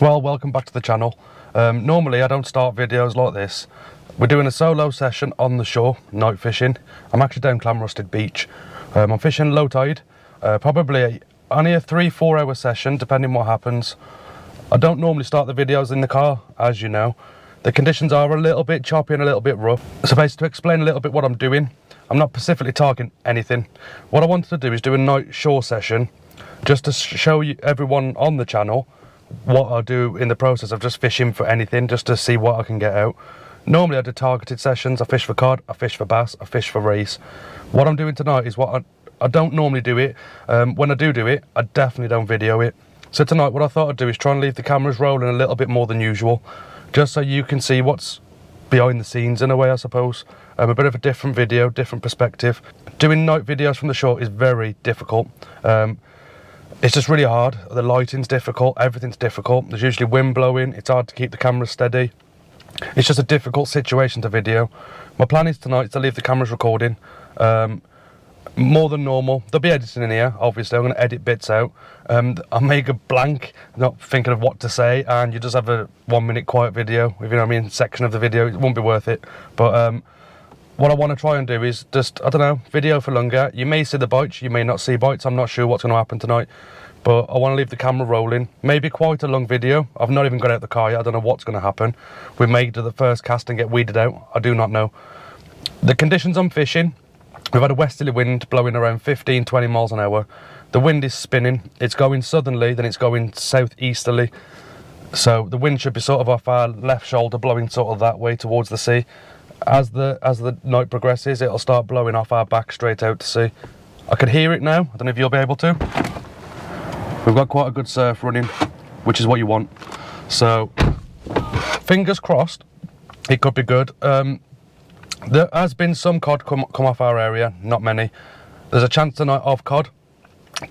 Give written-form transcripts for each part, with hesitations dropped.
Well, welcome back to the channel. Normally I don't start videos like this. We're doing a solo session on the shore, night fishing. I'm actually down Clamrusted Beach. I'm fishing low tide, probably only a 3-4 hour session depending what happens. I don't normally start the videos in the car, as you know. The conditions are a little bit choppy and a little bit rough. So basically to explain a little bit what I'm doing, I'm not specifically targeting anything. What I wanted to do is do a night shore session just to show you, everyone on the channel, what I do in the process of just fishing for anything, just to see what I can get out. Normally I do targeted sessions. I fish for cod, I fish for bass, I fish for race. What I'm doing tonight is what I don't normally do it. When I do it, I definitely don't video it. So tonight what I thought I'd do is try and leave the cameras rolling a little bit more than usual, just so you can see what's behind the scenes in a way, I suppose. A bit of a different video, different perspective. Doing night videos from the shore is very difficult. It's just really hard. The lighting's difficult, everything's difficult. There's usually wind blowing, it's hard to keep the camera steady. It's just a difficult situation to video. My plan is tonight to leave the cameras recording more than normal. There'll be editing in here, obviously. I'm going to edit bits out. I'll make a blank, not thinking of what to say, and you just have a 1 minute quiet video, if you know what I mean, section of the video. It won't be worth it. But what I want to try and do is just, I don't know, video for longer. You may see the bites, you may not see bites. I'm not sure what's going to happen tonight, but I want to leave the camera rolling. Maybe quite a long video. I've not even got out the car yet. I don't know what's going to happen. We may do the first cast and get weeded out. I do not know. The conditions I'm fishing, we've had a westerly wind blowing around 15-20 miles an hour. The wind is spinning. It's going southerly, then it's going southeasterly. So the wind should be sort of off our left shoulder, blowing sort of that way towards the sea. As the night progresses, it'll start blowing off our back straight out to sea. I can hear it now. I don't know if you'll be able to. We've got quite a good surf running, which is what you want. So fingers crossed, it could be good. There has been some cod come off our area, not many. There's a chance tonight of cod,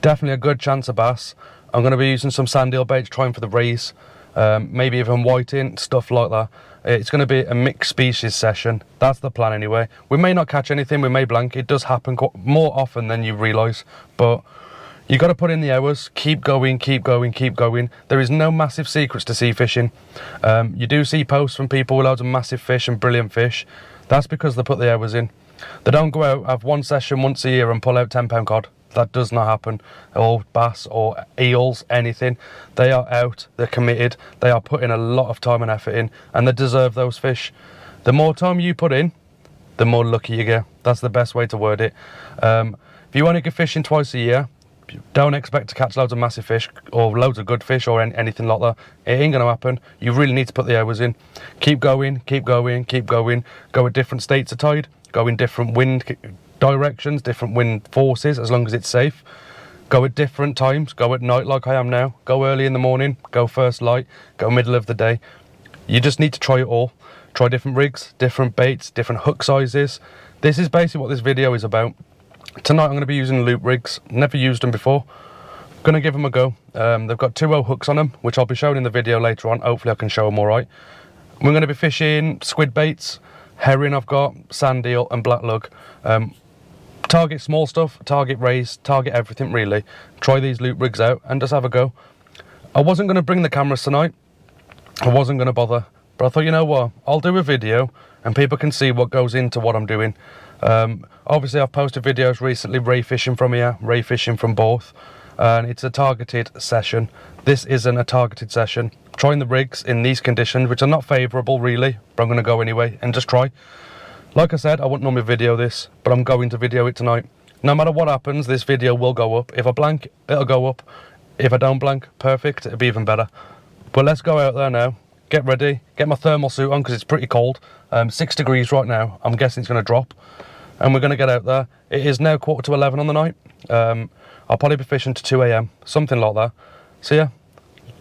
definitely a good chance of bass. I'm going to be using some sand eel baits, trying for the rays, maybe even whiting, stuff like that. It's going to be a mixed species session. That's the plan anyway. We may not catch anything, we may blank. It does happen more often than you realise, but you got to put in the hours, keep going, keep going, keep going. There is no massive secrets to sea fishing. You do see posts from people with loads of massive fish and brilliant fish. That's because they put the hours in. They don't go out, have one session once a year and pull out 10-pound cod. That does not happen. Or bass or eels, anything. They are out, they're committed, they are putting a lot of time and effort in, and they deserve those fish. The more time you put in, the more lucky you get. That's the best way to word it. If you want to go fishing twice a year, don't expect to catch loads of massive fish or loads of good fish or anything like that. It ain't going to happen. You really need to put the hours in. Keep going, keep going, keep going. Go at different states of tide. Go in different wind directions, different wind forces, as long as it's safe. Go at different times. Go at night like I am now. Go early in the morning. Go first light. Go middle of the day. You just need to try it all. Try different rigs, different baits, different hook sizes. This is basically what this video is about. Tonight I'm going to be using loop rigs. Never used them before. Going to give them a go. They've got 2-0 hooks on them, which I'll be showing in the video later on. Hopefully I can show them all right. We're going to be fishing squid baits, herring I've got, sand eel and black lug. Target small stuff, target rays, target everything really. Try these loop rigs out and just have a go. I wasn't going to bring the cameras tonight. I wasn't going to bother. But I thought, you know what, I'll do a video and people can see what goes into what I'm doing. Obviously I've posted videos recently, ray fishing from here, ray fishing from both, and it's a targeted session. This isn't a targeted session. Trying the rigs in these conditions, which are not favourable really, but I'm going to go anyway and just try. Like I said, I wouldn't normally video this, but I'm going to video it tonight. No matter what happens, this video will go up. If I blank, it'll go up. If I don't blank, perfect, it'll be even better. But let's go out there now, get ready, get my thermal suit on because it's pretty cold. 6 degrees right now, I'm guessing it's going to drop. And we're going to get out there. It is now 11:15 on the night. I'll probably be fishing to 2 AM, something like that. So yeah,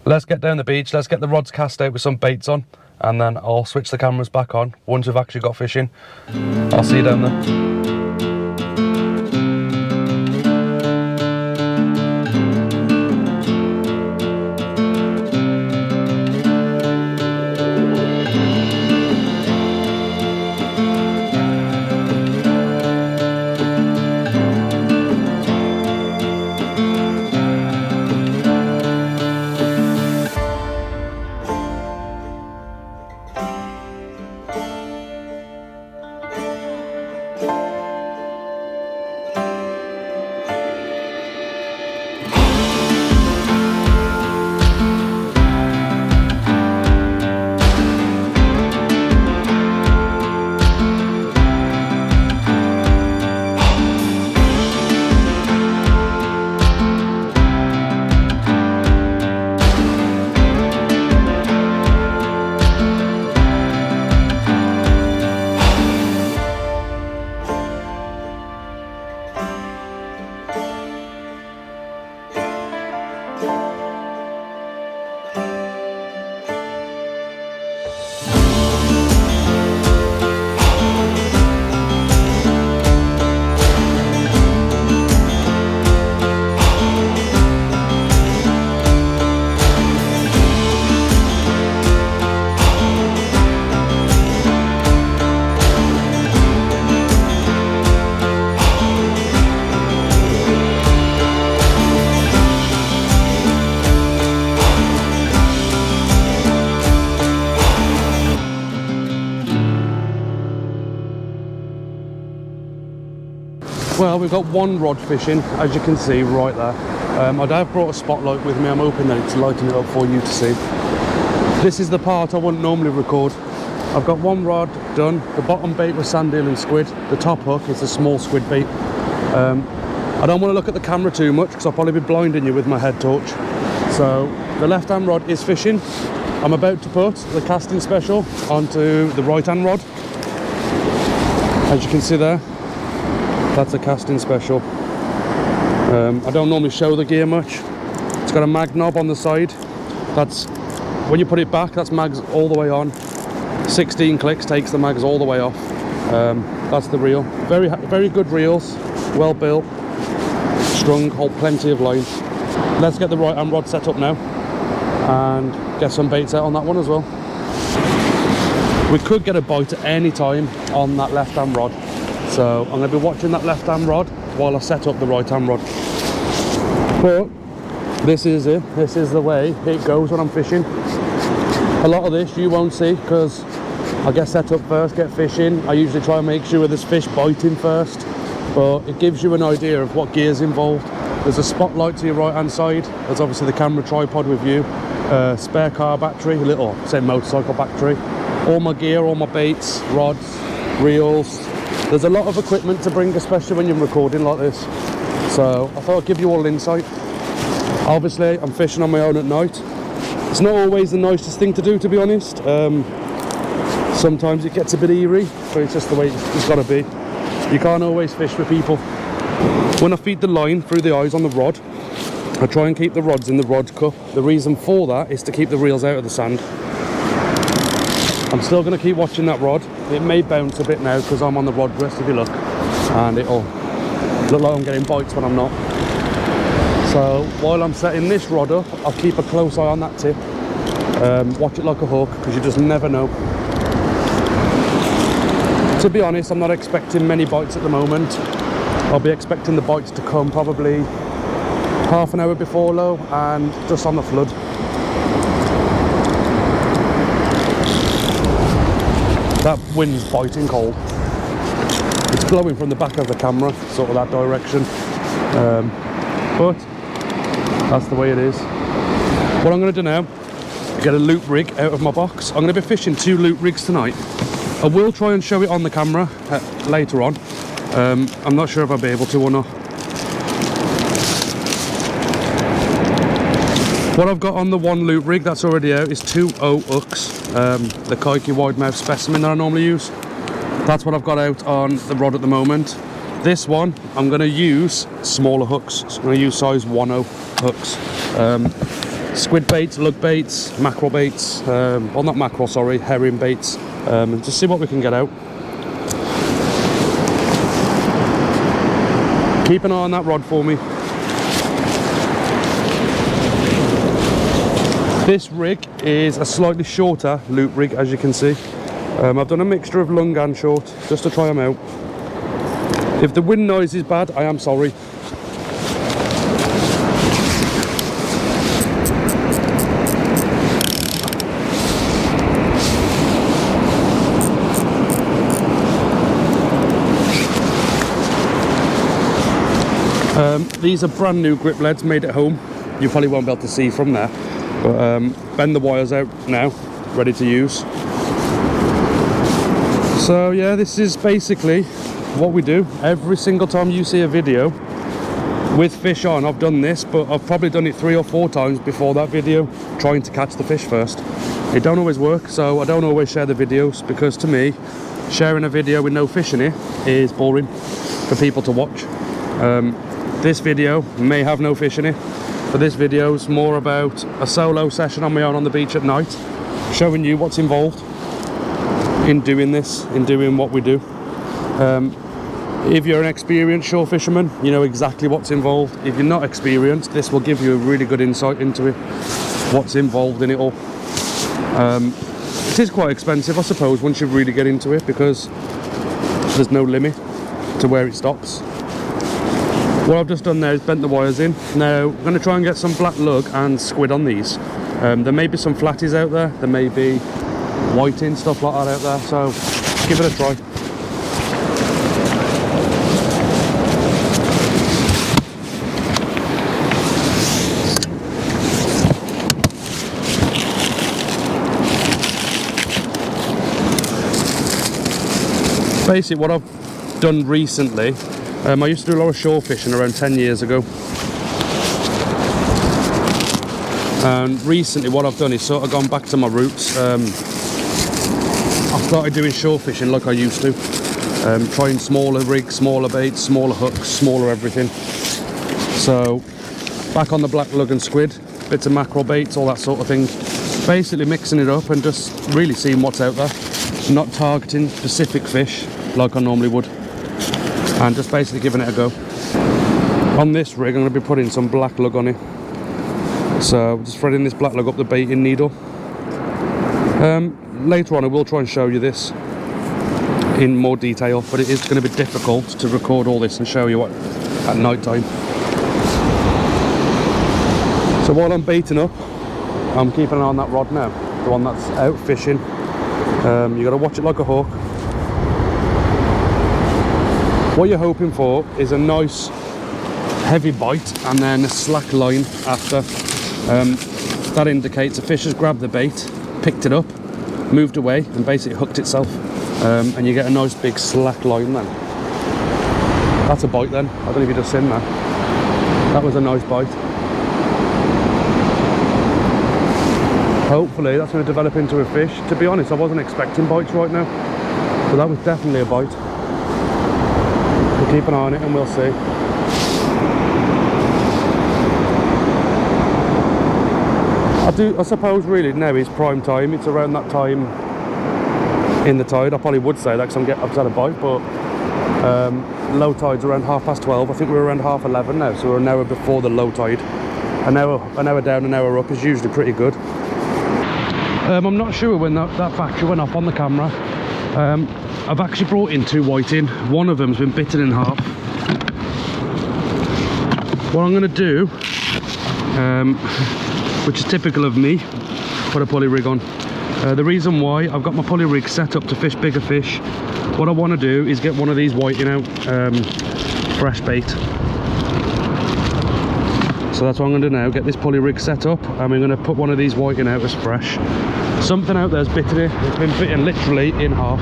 let's get down the beach, let's get the rods cast out with some baits on, and then I'll switch the cameras back on once we've actually got fishing. I'll see you down there. Well, we've got one rod fishing, as you can see right there. I have brought a spotlight with me. I'm hoping that it's lighting it up for you to see. This is the part I wouldn't normally record. I've got one rod done. The bottom bait was sand eel and squid. The top hook is a small squid bait. I don't want to look at the camera too much because I'll probably be blinding you with my head torch. So the left hand rod is fishing. I'm about to put the casting special onto the right hand rod. As you can see there, that's a casting special. I don't normally show the gear much. It's got a mag knob on the side. That's, when you put it back, that's mags all the way on. 16 clicks takes the mags all the way off. That's the reel. Very good reels, well built, strung, hold plenty of line. Let's get the right hand rod set up now and get some baits out on that one as well. We could get a bite at any time on that left hand rod, so I'm going to be watching that left hand rod while I set up the right hand rod. But this is it. This is the way it goes when I'm fishing. A lot of this you won't see because I get set up first, get fishing. I usually try and make sure there's fish biting first, but it gives you an idea of what gear's involved. There's a spotlight to your right hand side. There's obviously the camera tripod with you, spare car battery, a little, say, motorcycle battery, all my gear, all my baits, rods, reels. There's a lot of equipment to bring, especially when you're recording like this. So I thought I'd give you all insight. Obviously I'm fishing on my own at night. It's not always the nicest thing to do, to be honest. Sometimes it gets a bit eerie, but it's just the way it's got to be. You can't always fish with people. When I feed the line through the eyes on the rod, I try and keep the rods in the rod cup. The reason for that is to keep the reels out of the sand. I'm still going to keep watching that rod. It may bounce a bit now because I'm on the rod rest, if you look, and it'll look like I'm getting bites when I'm not. So while I'm setting this rod up, I'll keep a close eye on that tip. Watch it like a hook, because you just never know. To be honest, I'm not expecting many bites at the moment. I'll be expecting the bites to come probably half an hour before low and just on the flood. That wind's biting cold. It's blowing from the back of the camera, sort of that direction. But that's the way it is. What I'm going to do now, get a loop rig out of my box. I'm going to be fishing 2 loop rigs tonight. I will try and show it on the camera later on. I'm not sure if I'll be able to or not. What I've got on the one loop rig that's already out is 2 O hooks, the Kaiki wide mouth specimen that I normally use. That's what I've got out on the rod at the moment. This one, I'm going to use smaller hooks. So I'm going to use size 1/0 hooks. Squid baits, lug baits, mackerel baits, well, not mackerel, sorry, herring baits, and just see what we can get out. Keep an eye on that rod for me. This rig is a slightly shorter loop rig, as you can see. I've done a mixture of long and short just to try them out. If the wind noise is bad, I am sorry. These are brand new grip leads made at home. You probably won't be able to see from there, but bend the wires out now, ready to use. So yeah, this is basically what we do every single time you see a video with fish on. I've done this, but I've probably done it 3 or 4 times before that video, trying to catch the fish first. It don't always work, so I don't always share the videos, because to me, sharing a video with no fish in it is boring for people to watch. This video may have no fish in it, but this video is more about a solo session on my own on the beach at night, showing you what's involved in doing this, in doing what we do. If you're an experienced shore fisherman, you know exactly what's involved. If you're not experienced, this will give you a really good insight into it, what's involved in it all. It is quite expensive, I suppose, once you really get into it, because there's no limit to where it stops. What I've just done there is bent the wires in. Now I'm going to try and get some black lug and squid on these. There may be some flatties out there, there may be whiting, stuff like that out there, so give it a try. Basically what I've done recently, I used to do a lot of shore fishing around 10 years ago. And recently what I've done is sort of gone back to my roots. I've started doing shore fishing like I used to. Trying smaller rigs, smaller baits, smaller hooks, smaller everything. So back on the black lug and squid, bits of mackerel baits, all that sort of thing. Basically mixing it up and just really seeing what's out there. Not targeting specific fish like I normally would. And just basically giving it a go. On this rig I'm going to be putting some black lug on it. So just threading this black lug up the baiting needle. Later on I will try and show you this in more detail, but it is going to be difficult to record all this and show you what at night time. So while I'm baiting up, I'm keeping an eye on that rod now, the one that's out fishing. You got to watch it like a hawk. What you're hoping for is a nice heavy bite and then a slack line after. That indicates a fish has grabbed the bait, picked it up, moved away and basically hooked itself, and you get a nice big slack line then. That's a bite then. I don't know if you just seen that. That was a nice bite. Hopefully that's going to develop into a fish. To be honest, I wasn't expecting bites right now, but that was definitely a bite. We'll keep an eye on it and we'll see. I suppose really now is prime time. It's around that time in the tide. I probably would say that because I've had a bite, but low tide's around 12:30. I think we're around 11:30 now, so we're an hour before the low tide. An hour down, an hour up is usually pretty good. I'm not sure when that factory went off on the camera. I've actually brought in 2 whiting. One of them's been bitten in half. What I'm going to do, which is typical of me, put a pulley rig on. The reason why I've got my pulley rig set up to fish bigger fish, what I want to do is get one of these whiting out, fresh bait. So that's what I'm going to do now, get this pulley rig set up and we're going to put one of these whiting out as fresh. Something out there's bitten it. It's been bitten literally in half,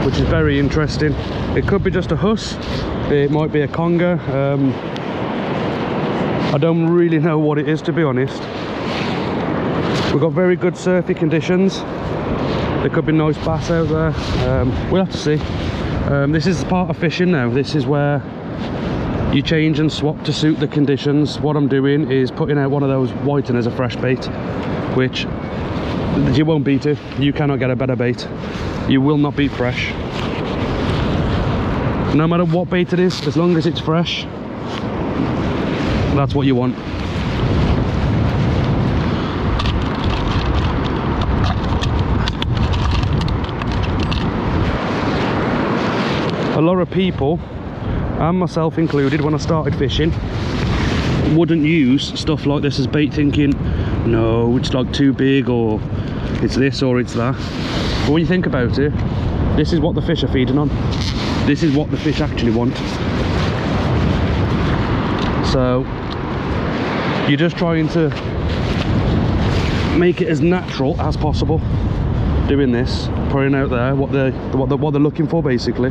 which is very interesting. It could be just a huss, it might be a conger. I don't really know what it is, to be honest. We've got very good surfy conditions. There could be nice bass out there. We'll have to see. This is part of fishing now. This is where you change and swap to suit the conditions. What I'm doing is putting out one of those whiting as a fresh bait, which you won't beat it. You cannot get a better bait. You will not beat fresh. No matter what bait it is, as long as it's fresh, that's what you want. A lot of people, and myself included, when I started fishing, wouldn't use stuff like this as bait, thinking, no, it's like too big, or it's this or it's that. But when you think about it, this is what the fish are feeding on. This is what the fish actually want. So you're just trying to make it as natural as possible, doing this, putting out there what they're looking for, basically.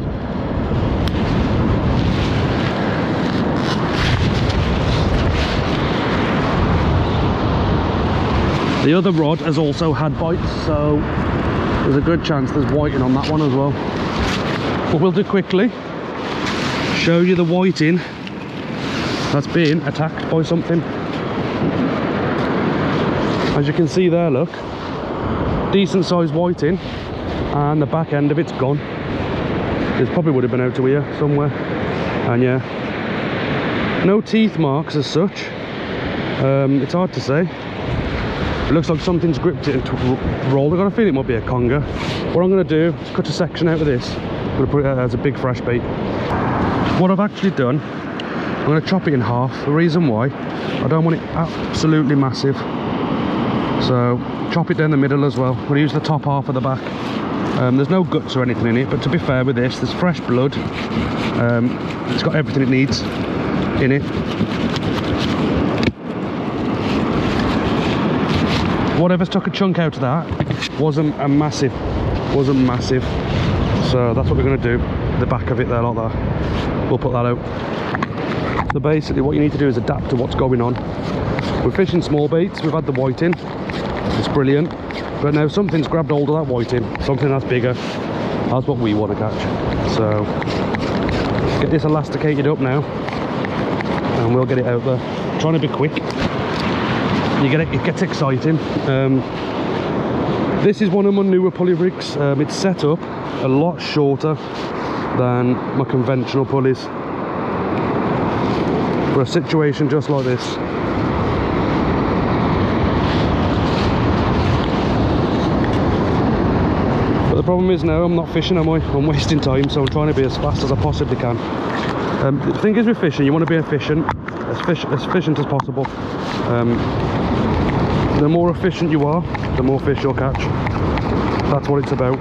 The other rod has also had bites, so there's a good chance there's whiting on that one as well. What we'll do quickly, show you the whiting that's been attacked by something. As you can see there, look, decent sized whiting, and the back end of it's gone. It probably would have been out to here somewhere, and yeah, no teeth marks as such. It's hard to say. It looks like something's gripped it and rolled. I've got a feeling it might be a conger. What I'm going to do is cut a section out of this. I'm going to put it out as a big fresh bait. What I've actually done, I'm going to chop it in half. The reason why, I don't want it absolutely massive. So chop it down the middle as well. We'll use the top half of the back. There's no guts or anything in it, but to be fair with this, there's fresh blood. It's got everything it needs in it. Whatever's took a chunk out of that wasn't a massive wasn't massive, so that's what we're going to do. The back of it there like that, we'll put that out. So basically what you need to do is adapt to what's going on. We're fishing small baits, we've had the whiting, it's brilliant, but now something's grabbed hold of that whiting, something that's bigger. That's what we want to catch. So get this elasticated up now and we'll get it out there. Trying to be quick. It gets exciting. This is one of my newer pulley rigs. It's set up a lot shorter than my conventional pulleys for a situation just like this. But the problem is now I'm not fishing, am I? I'm wasting time, so I'm trying to be as fast as I possibly can. The thing is with fishing, you want to be efficient as possible. The more efficient you are, the more fish you'll catch. That's what it's about.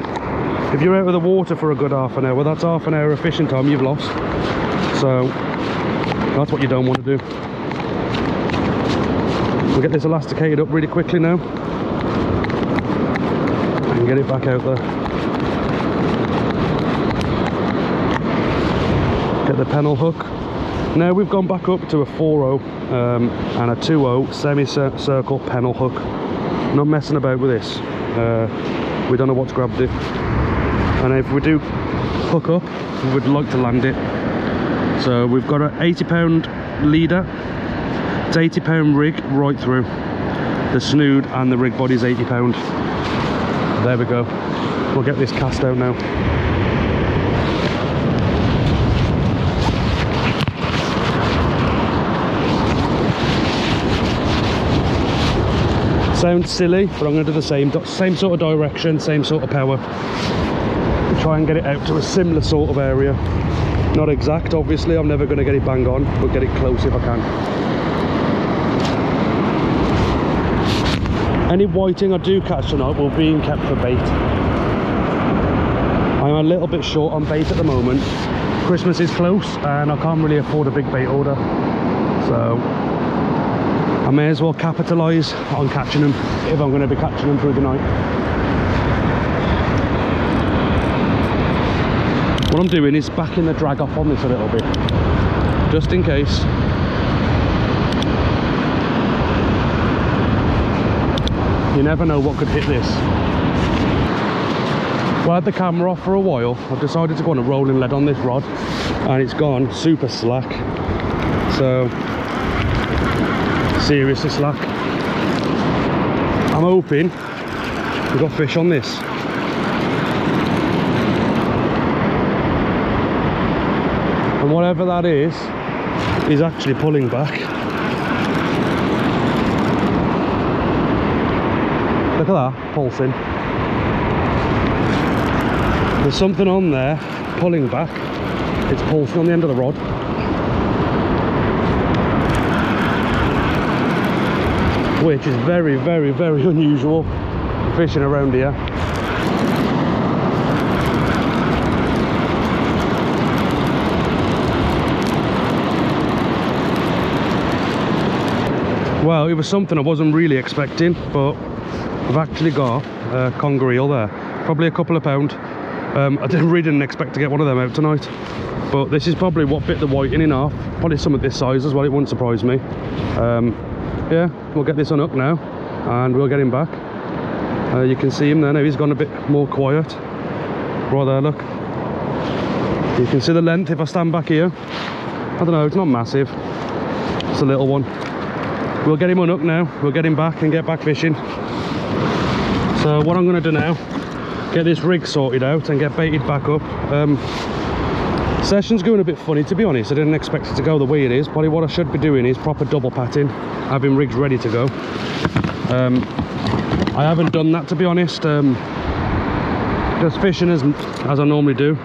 If you're out of the water for a good half an hour, that's half an hour of fishing time you've lost. So that's what you don't want to do. We'll get this elasticated up really quickly now and get it back out there. Get the pennel hook. Now we've gone back up to a 4-0 and a 2-0 semi-circle pennel hook. Not messing about with this. We don't know what's grabbed it, and if we do hook up, we would like to land it. So we've got an 80-pound leader. It's 80-pound rig right through. The snood and the rig body's 80 pound. There we go. We'll get this cast out now. Sounds silly, but I'm going to do the same sort of direction, same sort of power. Try and get it out to a similar sort of area. Not exact, obviously, I'm never going to get it bang on, but get it close if I can. Any whiting I do catch tonight will be kept for bait. I'm a little bit short on bait at the moment. Christmas is close and I can't really afford a big bait order, so I may as well capitalise on catching them if I'm going to be catching them through the night. What I'm doing is backing the drag off on this a little bit, just in case. You never know what could hit this. Well, I had the camera off for a while. I've decided to go on a rolling lead on this rod and it's gone super slack. So seriously slack. I'm hoping we've got fish on this. And whatever that is actually pulling back. Look at that, pulsing. There's something on there pulling back. It's pulsing on the end of the rod. Which is very, very, very unusual fishing around here. Well, it was something I wasn't really expecting, but I've actually got a conger eel there. Probably a couple of pound. I really didn't expect to get one of them out tonight. But this is probably what bit the whiting in half. Probably some of this size as well, it wouldn't surprise me. Yeah, we'll get this unhooked now and we'll get him back. You can see him there now, he's gone a bit more quiet. Right there, look. You can see the length if I stand back here. I don't know, it's not massive. It's a little one. We'll get him unhooked now, we'll get him back and get back fishing. So what I'm going to do now, get this rig sorted out and get baited back up. Session's going a bit funny, to be honest. I didn't expect it to go the way it is. Probably what I should be doing is proper double patting, having rigs ready to go. I haven't done that, to be honest. Just fishing as I normally do.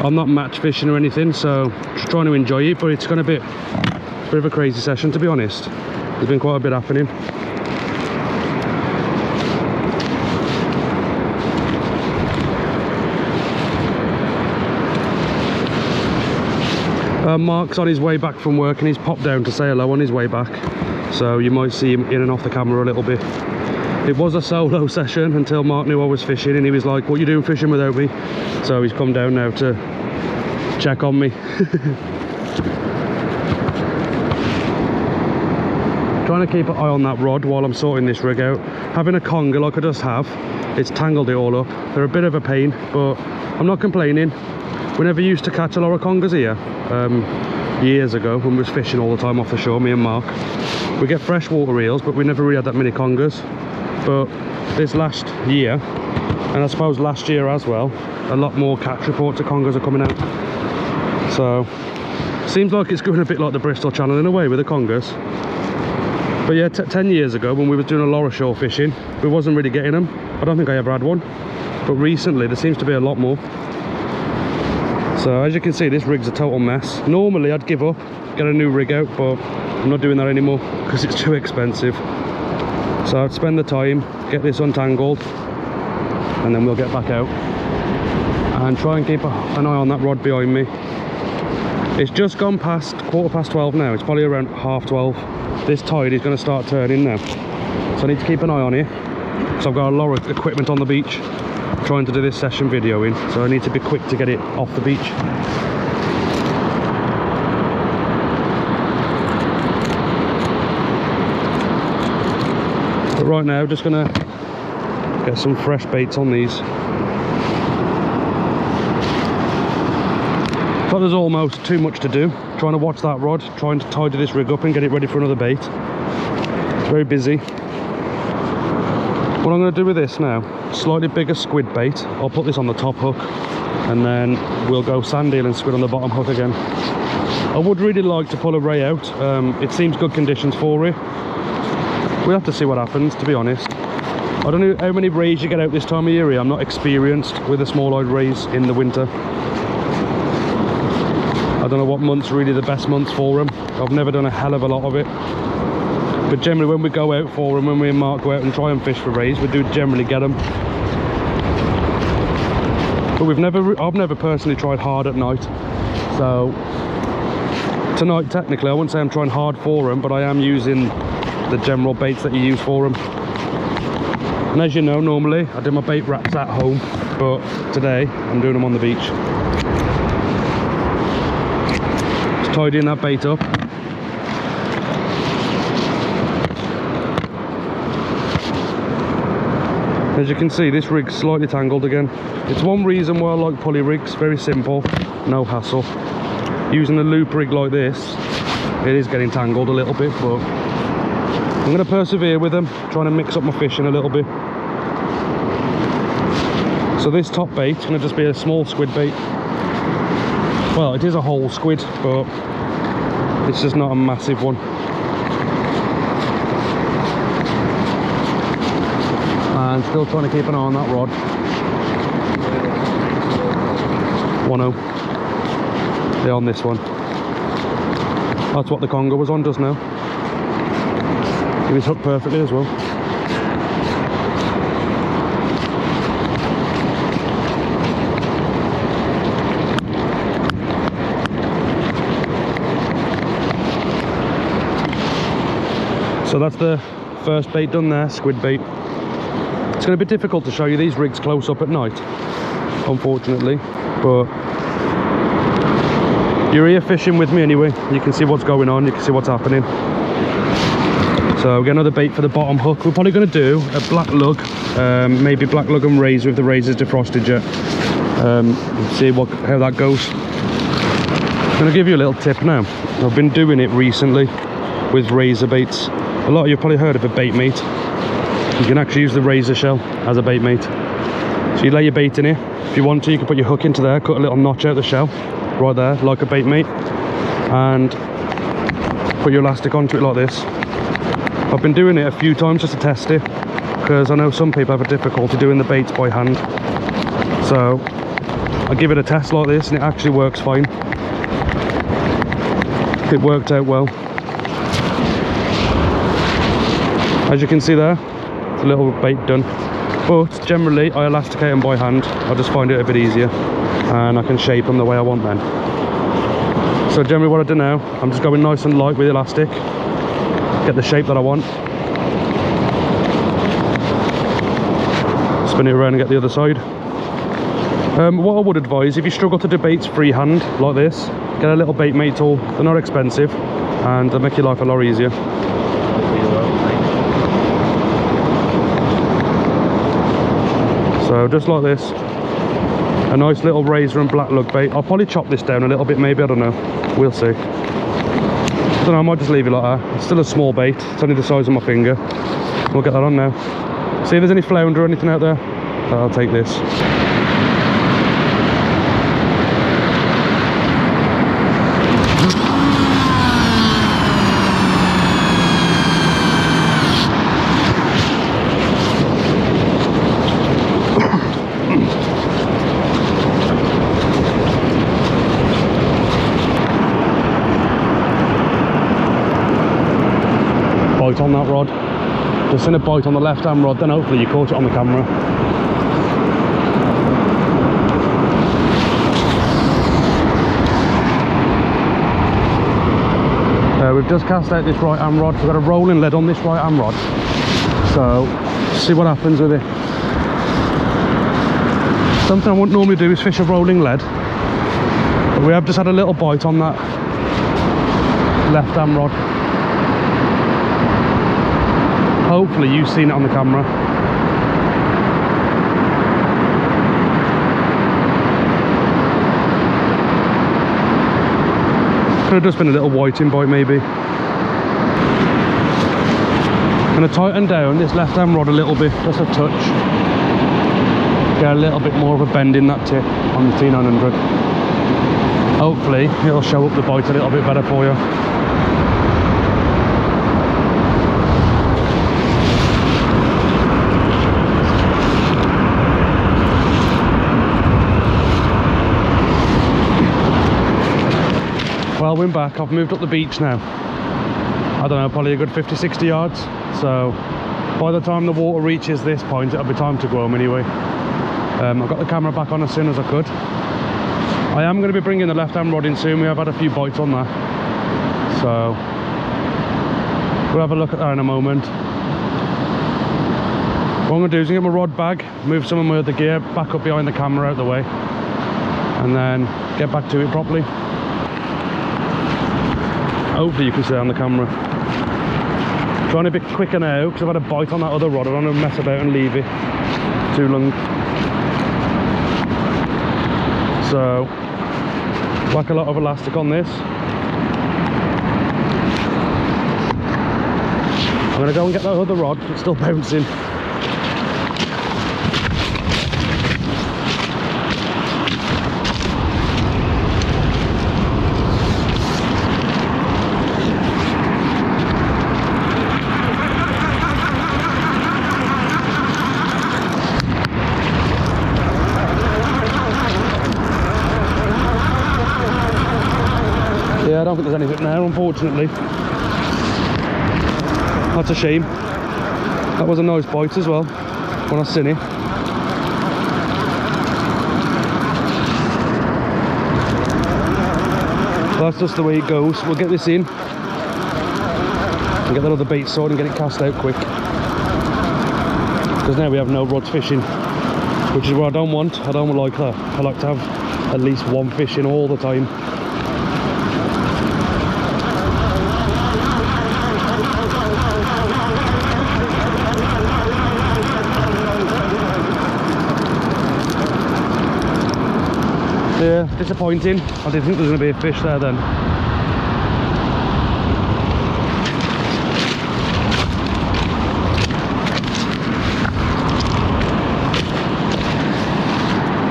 I'm not match fishing or anything, so just trying to enjoy it, but it's going to be a bit of a crazy session, to be honest. There's been quite a bit happening. Mark's on his way back from work and he's popped down to say hello on his way back, so you might see him in and off the camera a little bit. It was a solo session until Mark knew I was fishing, and he was like, what are you doing fishing without me? So he's come down now to check on me. Trying to keep an eye on that rod while I'm sorting this rig out. Having a conger like I just have, it's tangled it all up. They're a bit of a pain, but I'm not complaining. We never used to catch a lot of congers here years ago when we was fishing all the time off the shore, me and Mark. We get freshwater eels, but we never really had that many congers. But this last year, and I suppose last year as well, a lot more catch reports of congers are coming out. So seems like it's going a bit like the Bristol Channel in a way with the congers. But yeah, 10 years ago when we was doing a lot of shore fishing, we wasn't really getting them. I don't think I ever had one, but recently there seems to be a lot more. So as you can see, this rig's a total mess. Normally I'd give up, get a new rig out, but I'm not doing that anymore because it's too expensive. So I'd spend the time, get this untangled, and then we'll get back out and try and keep an eye on that rod behind me. It's just gone past 12:15 now. It's probably around 12:30. This tide is going to start turning now, so I need to keep an eye on it. So I've got a lot of equipment on the beach trying to do this session video in, so I need to be quick to get it off the beach. But right now, just gonna get some fresh baits on these. So there's almost too much to do. Trying to watch that rod, trying to tidy this rig up and get it ready for another bait. It's very busy. What I'm going to do with this now, slightly bigger squid bait. I'll put this on the top hook, and then we'll go sand eel and squid on the bottom hook again. I would really like to pull a ray out. It seems good conditions for it. We'll have to see what happens, to be honest. I don't know how many rays you get out this time of year. I'm not experienced with the small-eyed rays in the winter. I don't know what month's really the best months for them. I've never done a hell of a lot of it. But generally when we go out for them, when me and Mark go out and try and fish for rays, we do generally get them. But I've never personally tried hard at night. So tonight, technically, I wouldn't say I'm trying hard for them, but I am using the general baits that you use for them. And as you know, normally I do my bait wraps at home, but today I'm doing them on the beach. Just tidying that bait up. As you can see, this rig's slightly tangled again. It's one reason why I like pulley rigs. Very simple, no hassle. Using a loop rig like this, it is getting tangled a little bit, but I'm going to persevere with them, trying to mix up my fishing a little bit. So this top bait is going to just be a small squid bait. Well, it is a whole squid, but it's just not a massive one. And still trying to keep an eye on that rod. 1-0. They're on this one. That's what the conger was on just now. He was hooked perfectly as well. So that's the first bait done there, squid bait. It's going to be difficult to show you these rigs close up at night, unfortunately, but you're here fishing with me anyway. You can see what's going on, you can see what's happening. So we get another bait for the bottom hook. We're probably going to do a black lug, maybe black lug and razor if the razor's defrosted yet. See how that goes. I'm going to give you a little tip now. I've been doing it recently with razor baits. A lot of you have probably heard of a bait mate. You can actually use the razor shell as a bait mate. So you lay your bait in here. If you want to, you can put your hook into there, cut a little notch out the shell, right there, like a bait mate, and put your elastic onto it like this. I've been doing it a few times just to test it, because I know some people have a difficulty doing the baits by hand. So I give it a test like this, and it actually works fine. It worked out well. As you can see there, it's a little bait done. But generally, I elasticate them by hand. I just find it a bit easier, and I can shape them the way I want then. So generally what I do now, I'm just going nice and light with elastic, get the shape that I want. spin it around and get the other side. What I would advise, if you struggle to do baits freehand like this, get a little bait mate tool. They're not expensive and they make your life a lot easier. So just like this, a nice little razor and black lug bait. I'll probably chop this down a little bit maybe, I don't know, we'll see. I don't know, I might just leave it like that. It's still a small bait, it's only the size of my finger. We'll get that on now. See if there's any flounder or anything out there. I'll take this. Bite on that rod. Just seen a bite on the left hand rod, then hopefully you caught it on the camera. We've just cast out this right hand rod. We've got a rolling lead on this right hand rod, so see what happens with it. Something I wouldn't normally do is fish a rolling lead, but we have just had a little bite on that left hand rod. Hopefully you've seen it on the camera. Could have just been a little whiting bite maybe. I'm going to tighten down this left hand rod a little bit, just a touch. Get a little bit more of a bend in that tip on the T900. Hopefully it'll show up the bite a little bit better for you. Well, we're back. I've moved up the beach now. I don't know, probably a good 50-60 yards. So by the time the water reaches this point, it'll be time to go home anyway. I've got the camera back on as soon as I could. I am going to be bringing the left hand rod in soon. We have had a few bites on that, so we'll have a look at that in a moment. What I'm going to do is get my rod bag, move some of my other gear back up behind the camera out the way, and then get back to it properly. Hopefully you can see it on the camera. Trying to be quicker now because I've had a bite on that other rod. I don't want to mess about and leave it too long. So whack a lot of elastic on this. I'm going to go and get that other rod. It's still bouncing. Yeah, I don't think there's anything there, unfortunately. That's a shame. That was a nice bite as well, when I seen it. That's just the way it goes. We'll get this in and get that other bait sorted and get it cast out quick. Because now we have no rods fishing, which is what I don't want. I don't like that. I like to have at least one fish in all the time. Yeah, disappointing. I didn't think there was going to be a fish there then.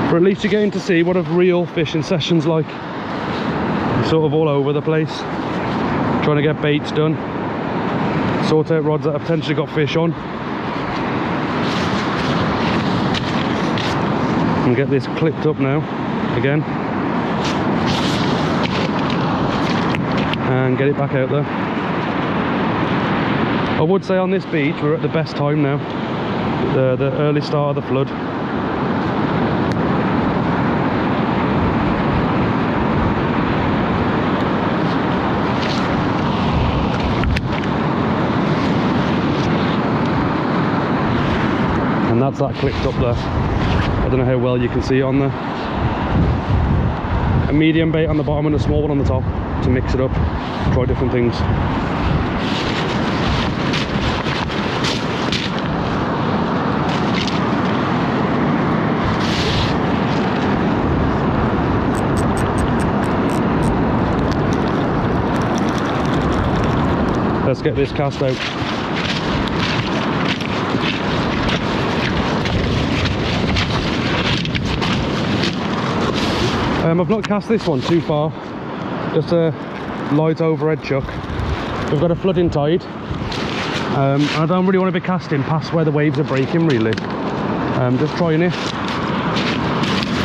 But at least you're getting to see what a real fishing session's like. You're sort of all over the place, trying to get baits done, sort out rods that have potentially got fish on, and get this clipped up now again and get it back out there. I would say on this beach we're at the best time now, the early start of the flood. And That's that clipped up there. I don't know how well you can see it on there. A medium bait on the bottom and a small one on the top to mix it up, try different things. Let's get this cast out. I've not cast this one too far, just a light overhead chuck. We've got a flooding tide. I don't really want to be casting past where the waves are breaking really. Just trying it.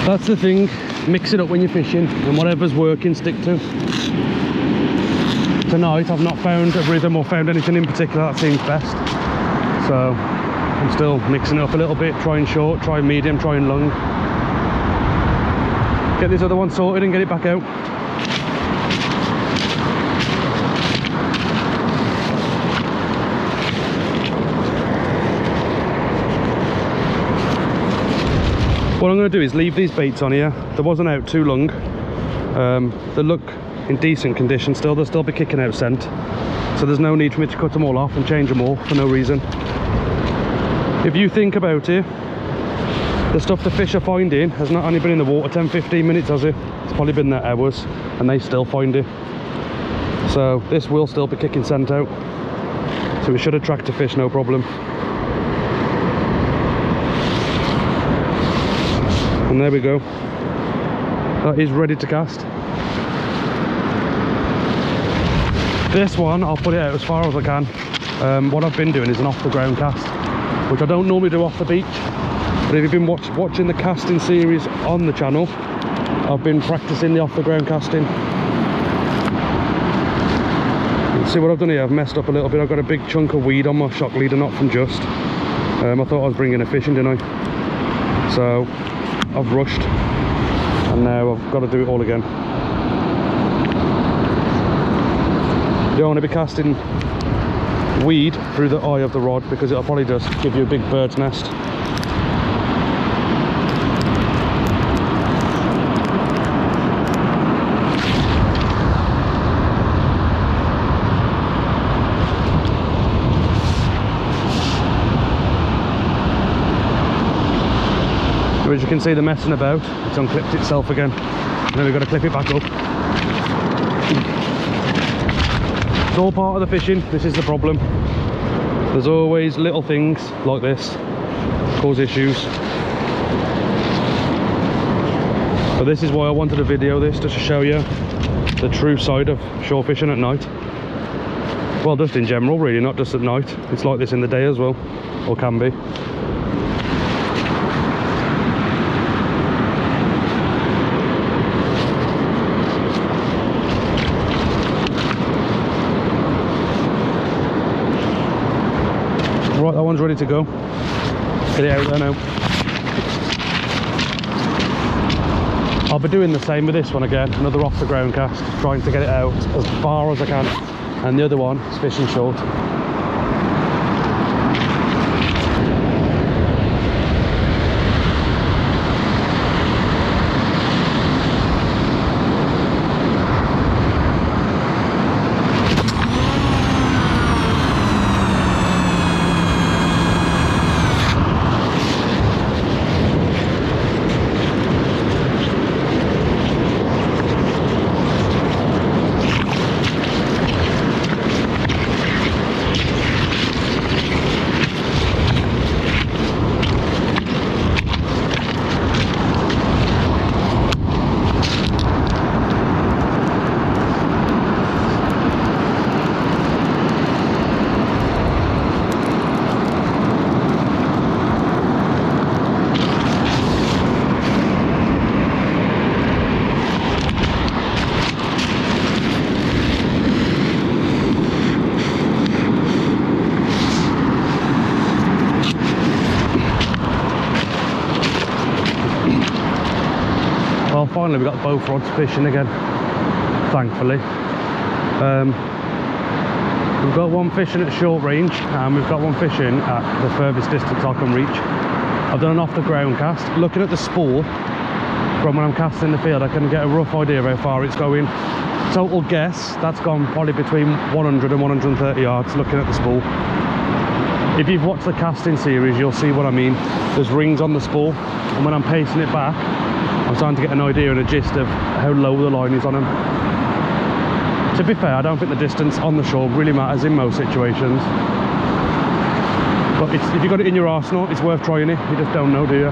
That's the thing, mix it up when you're fishing and whatever's working, stick to. Tonight I've not found a rhythm or found anything in particular that seems best. So I'm still mixing it up a little bit, trying short, trying medium, trying long. Get this other one sorted and get it back out. What I'm going to do is leave these baits on here. They wasn't out too long. They look in decent condition still. They'll still be kicking out scent. So there's no need for me to cut them all off and change them all for no reason. If you think about it, the stuff the fish are finding has not only been in the water 10-15 minutes, has it? It's probably been there hours and they still find it. So this will still be kicking scent out. So it should attract a fish, no problem. And there we go. That is ready to cast. This one, I'll put it out as far as I can. What I've been doing is an off the ground cast, which I don't normally do off the beach. But if you've been watching the casting series on the channel, I've been practicing the off the ground casting. See what I've done here, I've messed up a little bit. I've got a big chunk of weed on my shock leader, not from Just. I thought I was bringing a fish in, didn't I? So I've rushed and now I've got to do it all again. You don't want to be casting weed through the eye of the rod because it'll probably just give you a big bird's nest. As you can see, the messing about, it's unclipped itself again. And then we've got to clip it back up. It's all part of the fishing. This is the problem. There's always little things like this cause issues. But this is why I wanted to video this, just to show you the true side of shore fishing at night. Well, just in general really, not just at night. It's like this in the day as well, or can be. Right, that one's ready to go. Get it out there now. I'll be doing the same with this one again, another off the ground cast, trying to get it out as far as I can. And the other one is fishing short. Well, finally we got both rods fishing again, thankfully. We've got one fishing at short range and we've got one fishing at the furthest distance I can reach. I've done an off the ground cast. Looking at the spool from when I'm casting the field, I can get a rough idea of how far it's going. Total guess, that's gone probably between 100 and 130 yards looking at the spool. If you've watched the casting series, you'll see what I mean. There's rings on the spool, and when I'm pacing it back, I'm starting to get an idea and a gist of how low the line is on them. To be fair, I don't think the distance on the shore really matters in most situations. But if you've got it in your arsenal, it's worth trying it. You just don't know, do you?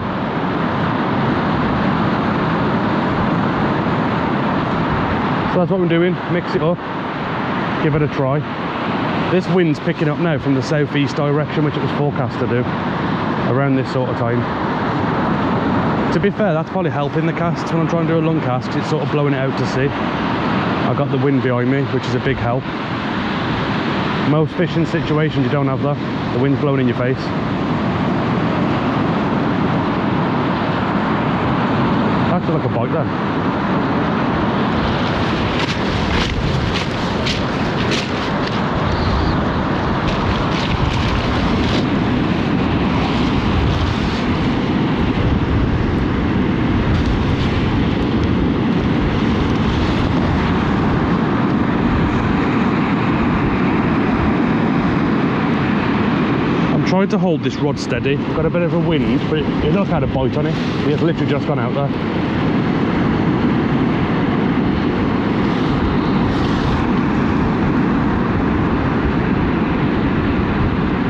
So that's what I'm doing, mix it up, give it a try. This wind's picking up now from the southeast direction, which it was forecast to do around this sort of time. To be fair, that's probably helping the casts when I'm trying to do a long cast, 'cause it's sort of blowing it out to sea. I've got the wind behind me, which is a big help. Most fishing situations you don't have that, the wind's blowing in your face. Acted like a bite then. Tried to hold this rod steady. Got a bit of a wind, but it does have a bite on it. It's literally just gone out there.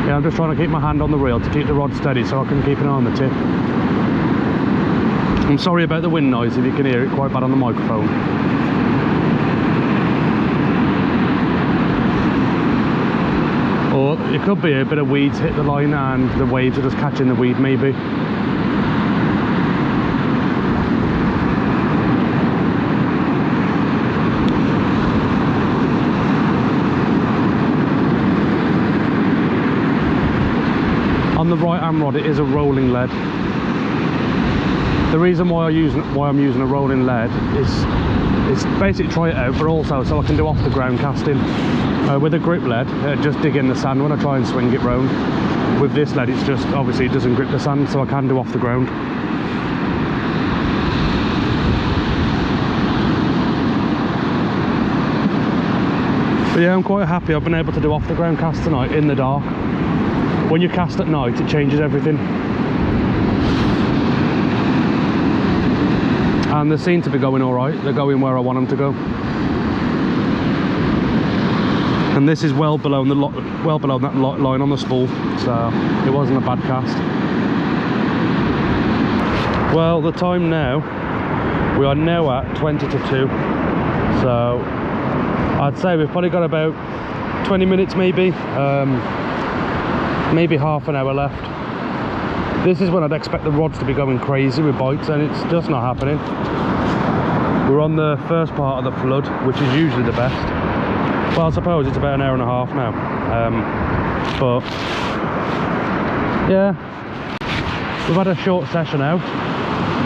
Yeah, I'm just trying to keep my hand on the reel to keep the rod steady so I can keep an eye on the tip. I'm sorry about the wind noise if you can hear it quite bad on the microphone. Or it could be a bit of weeds hit the line and the waves are just catching the weed, maybe. On the right hand rod, it is a rolling lead. The reason why I'm using a rolling lead is basically try it out, but also so I can do off the ground casting. With a grip lead, just dig in the sand when I try and swing it round. With this lead, it's just, obviously it doesn't grip the sand, so I can do off the ground. But yeah, I'm quite happy I've been able to do off the ground cast tonight in the dark. When you cast at night, it changes everything. And they seem to be going all right. They're going where I want them to go. And this is well below that line on the spool, so it wasn't a bad cast. Well, the time now, we are now at 20 to 2, so I'd say we've probably got about 20 minutes maybe half an hour left. This is when I'd expect the rods to be going crazy with bites, and it's just not happening. We're on the first part of the flood, which is usually the best. Well, I suppose it's about an hour and a half now. But yeah, we've had a short session out.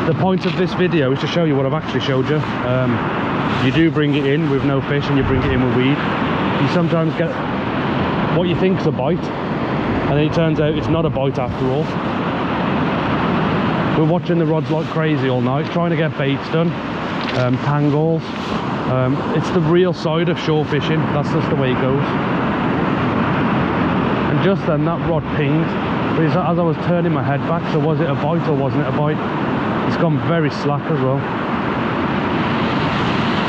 The point of this video is to show you what I've actually showed you. You do bring it in with no fish and you bring it in with weed. You sometimes get what you think's a bite, and then it turns out it's not a bite after all. We're watching the rods like crazy all night, trying to get baits done, tangles. It's the real side of shore fishing. That's just the way it goes. And just then that rod pinged, but as I was turning my head back, so was it a bite or wasn't it a bite? It's gone very slack as well.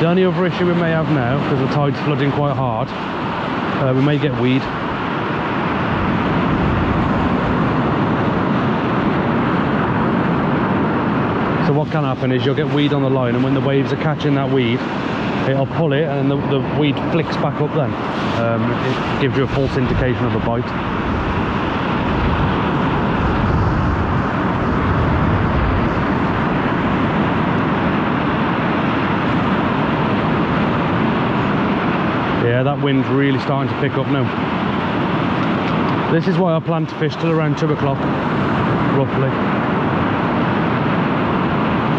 The only other issue we may have now, because the tide's flooding quite hard, we may get weed. So what can happen is you'll get weed on the line, and when the waves are catching that weed, it'll pull it and the weed flicks back up then. It gives you a false indication of a bite. Yeah, that wind's really starting to pick up now. This is why I plan to fish till around 2 o'clock, roughly.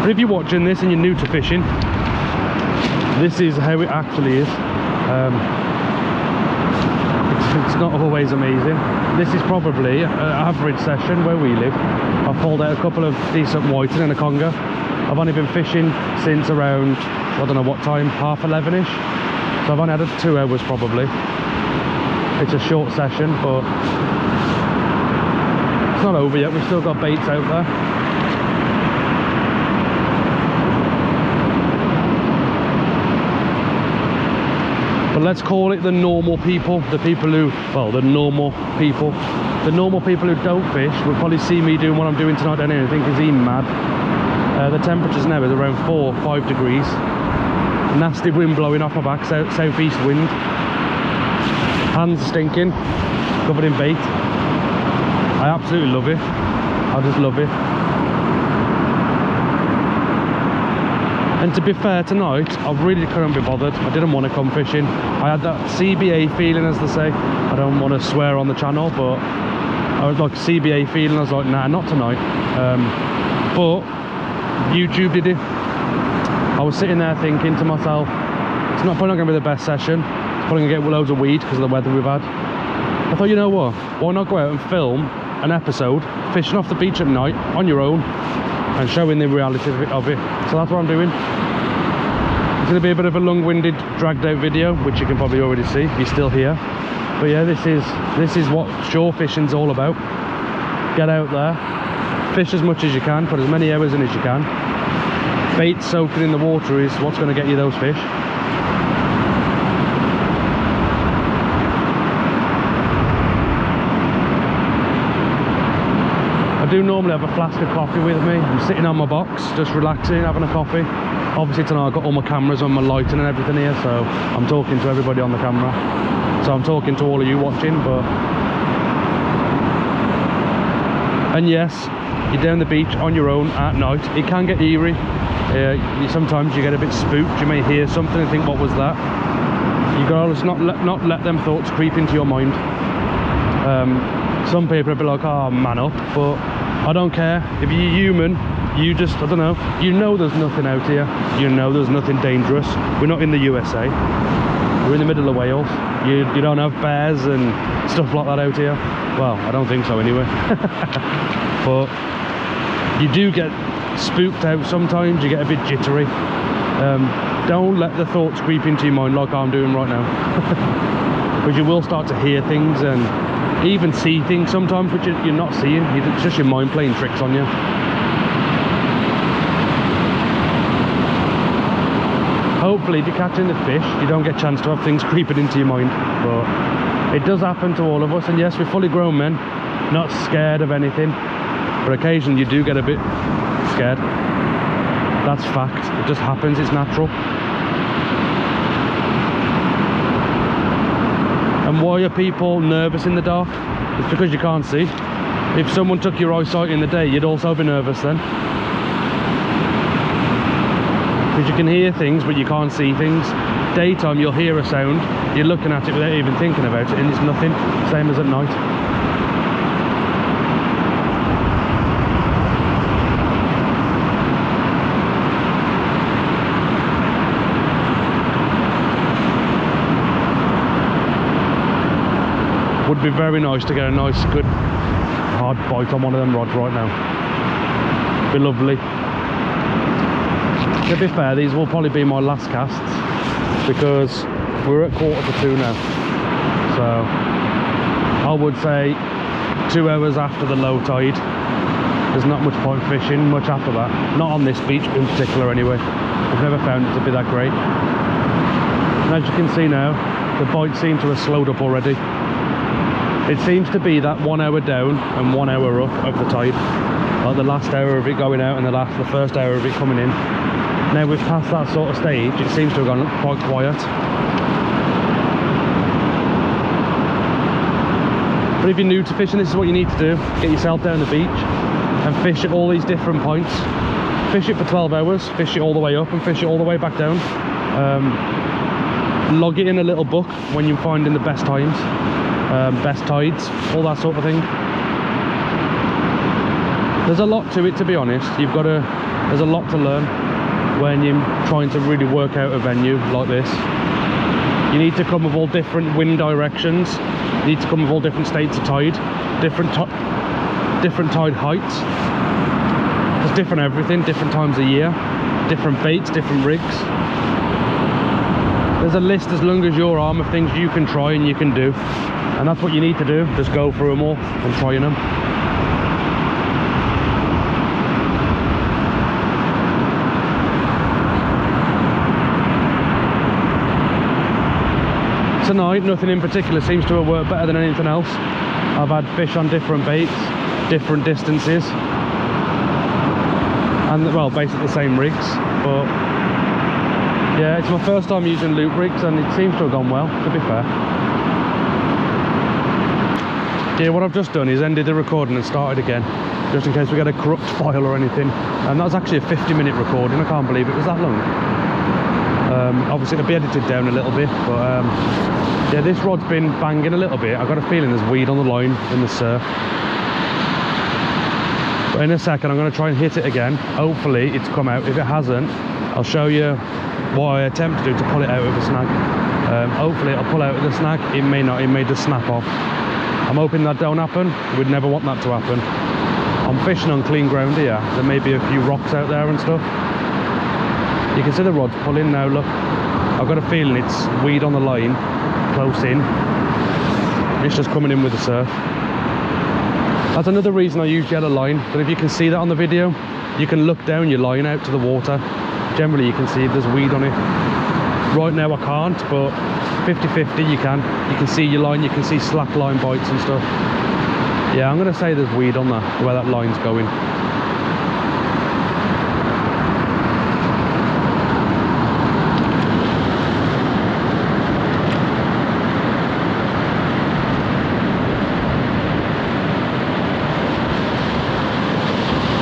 But if you're watching this and you're new to fishing, this is how it actually is. it's not always amazing. This is probably an average session where we live. I've pulled out a couple of decent whiting and a conger. I've only been fishing since around, I don't know what time, 11:30ish. So I've only had 2 hours probably. It's a short session, but it's not over yet. We've still got baits out there. But let's call it the normal people, the people who, well, the normal people who don't fish will probably see me doing what I'm doing tonight down here and think, is he mad? The temperature's now is around 4 or 5 degrees. Nasty wind blowing off my back, southeast wind. Hands stinking, covered in bait. I absolutely love it. I just love it. And to be fair, tonight I really couldn't be bothered. I didn't want to come fishing. I had that CBA feeling, as they say. I don't want to swear on the channel, but I was like CBA feeling. I was like, nah, not tonight. But YouTube did it. I was sitting there thinking to myself, it's probably not going to be the best session. It's probably going to get loads of weed because of the weather we've had. I thought, you know what? Why not go out and film an episode fishing off the beach at night on your own and showing the reality of it. So that's what I'm doing. It's going to be a bit of a long-winded, dragged-out video, which you can probably already see if you're still here. But yeah, this is what shore fishing's all about. Get out there, fish as much as you can, put as many hours in as you can. Bait soaking in the water is what's going to get you those fish. I do normally have a flask of coffee with me. I'm sitting on my box, just relaxing, having a coffee. Obviously tonight I've got all my cameras on, my lighting and everything here, so I'm talking to everybody on the camera. So I'm talking to all of you watching, but... And yes, you're down the beach on your own at night. It can get eerie. Sometimes you get a bit spooked. You may hear something and think, what was that? You gotta just not let them thoughts creep into your mind. Some people will be like, oh, man up, but I don't care. If you're human, you just, I don't know, you know there's nothing out here. You know there's nothing dangerous. We're not in the USA. We're in the middle of Wales. You don't have bears and stuff like that out here. Well, I don't think so anyway. But you do get spooked out sometimes. You get a bit jittery. Don't let the thoughts creep into your mind like I'm doing right now. Because you will start to hear things and even see things sometimes which you're not seeing. It's just your mind playing tricks on you. Hopefully if you're catching the fish, you don't get a chance to have things creeping into your mind. But it does happen to all of us, and yes, we're fully grown men, not scared of anything, but occasionally you do get a bit scared. That's fact. It just happens. It's natural. And why are people nervous in the dark? It's because you can't see. If someone took your eyesight in the day, you'd also be nervous then. Because you can hear things, but you can't see things. Daytime, you'll hear a sound, you're looking at it without even thinking about it, and it's nothing. Same as at night. Would be very nice to get a nice, good, hard bite on one of them rods right now. Be lovely. To be fair, these will probably be my last casts because we're at 1:45 now. So I would say 2 hours after the low tide, there's not much point fishing much after that. Not on this beach in particular anyway. I've never found it to be that great. And as you can see now, the bites seem to have slowed up already. It seems to be that 1 hour down and 1 hour up of the tide. Like the last hour of it going out and the first hour of it coming in. Now we've passed that sort of stage, it seems to have gone quite quiet. But if you're new to fishing, this is what you need to do. Get yourself down the beach and fish at all these different points. Fish it for 12 hours, fish it all the way up and fish it all the way back down. Log it in a little book when you're finding the best times, best tides, all that sort of thing. There's a lot to it, to be honest. There's a lot to learn when you're trying to really work out a venue like this. You need to come with all different wind directions. need to come with all different states of tide, different tide heights. There's different everything, different times of year, different baits, different rigs. There's a list as long as your arm of things you can try and you can do, and that's what you need to do. Just go through them all and trying them. Tonight, nothing in particular seems to have worked better than anything else. I've had fish on different baits, different distances, and well, basically the same rigs. But yeah, it's my first time using loop rigs and it seems to have gone well, to be fair. Yeah, what I've just done is ended the recording and started again, just in case we get a corrupt file or anything. And that was actually a 50-minute recording. I can't believe it was that long. Obviously it'll be edited down a little bit, but yeah, this rod's been banging a little bit. I've got a feeling there's weed on the line in the surf. But in a second I'm going to try and hit it again. Hopefully it's come out. If it hasn't, I'll show you what I attempt to do to pull it out with a snag. Hopefully it'll pull out with a snag. It may not, it may just snap off. I'm hoping that don't happen. We'd never want that to happen. I'm fishing on clean ground here. There may be a few rocks out there and stuff. You can see the rod's pulling now, look. I've got a feeling it's weed on the line, close in. It's just coming in with the surf. That's another reason I use yellow line. But if you can see that on the video, you can look down your line out to the water. Generally you can see there's weed on it. Right now I can't, but 50-50 you can see your line, you can see slack line bites and stuff. Yeah, I'm going to say there's weed on that, where that line's going.